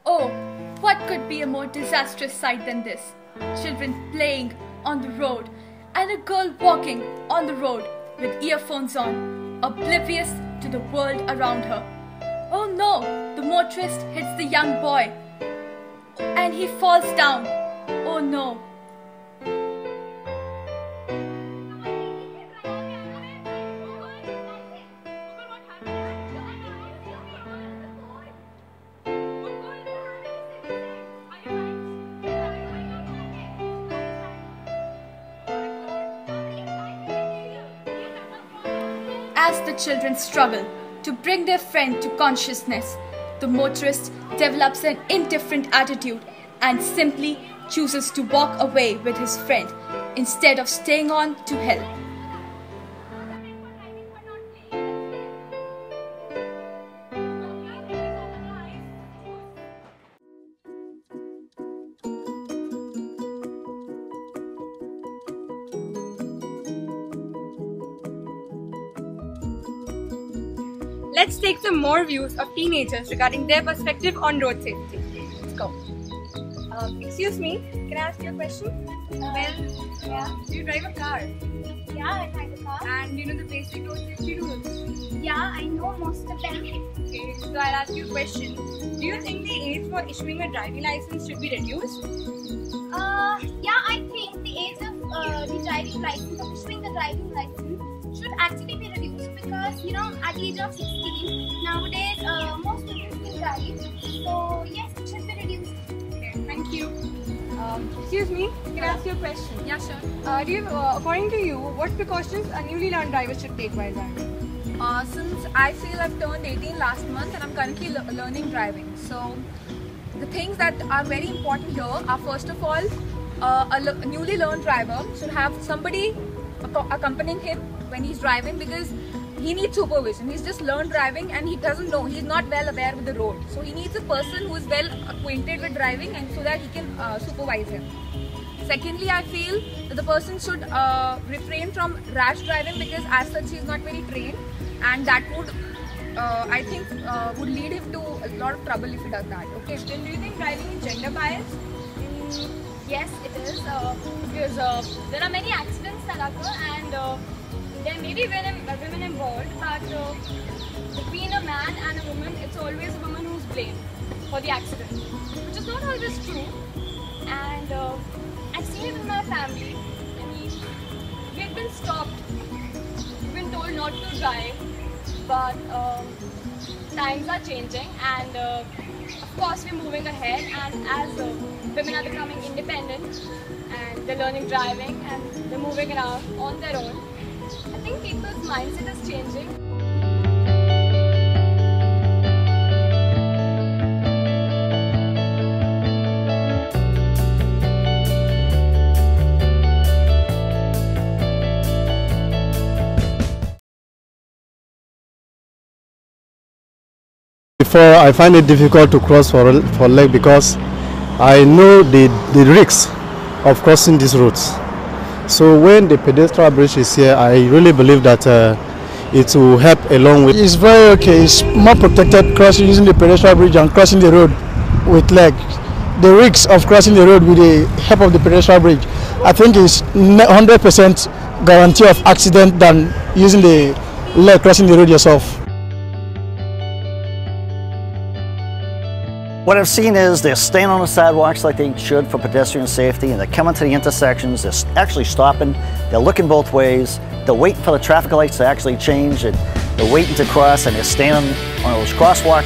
Oh, what could be a more disastrous sight than this? Children playing on the road and a girl walking on the road with earphones on, oblivious to the world around her. Oh no, the motorist hits the young boy and he falls down. Oh no. As the children struggle to bring their friend to consciousness, the motorist develops an indifferent attitude and simply chooses to walk away with his friend instead of staying on to help. Let's take some more views of teenagers regarding their perspective on road safety. Let's go. Excuse me, can I ask you a question? Yeah. Do you drive a car? Yeah, I drive a car. And do you know the basic road safety rules? Yeah, I know most of them. Okay, so I'll ask you a question. Do you think the age for issuing a driving license should be reduced? Yeah, I think the age of the driving license, of issuing the driving license, should actually be reduced because, you know, at the age of 16, nowadays, most people can drive. So, yes, it should be reduced. Okay, thank you. Excuse me, can I ask you a question? Yeah, sure. According to you, what precautions a newly learned driver should take while driving? Since I feel I've turned 18 last month and I'm currently learning driving. So the things that are very important here are, first of all, a newly learned driver should have somebody accompanying him when he's driving, because he needs supervision. He's just learned driving and he doesn't know, he's not well aware with the road. So he needs a person who is well acquainted with driving and so that he can supervise him. Secondly, I feel that the person should refrain from rash driving, because as such he is not very trained, and that would I think would lead him to a lot of trouble if he does that. Okay. Then do you think driving is gender biased? Yes, it is. Because there are many accidents that occur and there may be women involved, but between a man and a woman, it's always a woman who's blamed for the accident, which is not always true. And I've seen it in my family. I mean, we've been stopped, we've been told not to drive, but times are changing and of course we're moving ahead, and as women are becoming independent and they're learning driving and they're moving around on their own, I think people's mindset is changing. Before, I find it difficult to cross for leg because I know the risks of crossing these roads. So when the pedestrian bridge is here, I really believe that it will help a long way. It's very okay. It's more protected crossing using the pedestrian bridge and crossing the road with leg. The risks of crossing the road with the help of the pedestrian bridge, I think, is 100% guarantee of accident than using the leg crossing the road yourself. What I've seen is they're staying on the sidewalks like they should for pedestrian safety, and they're coming to the intersections, they're actually stopping, they're looking both ways, they're waiting for the traffic lights to actually change, and they're waiting to cross, and they're staying on those crosswalks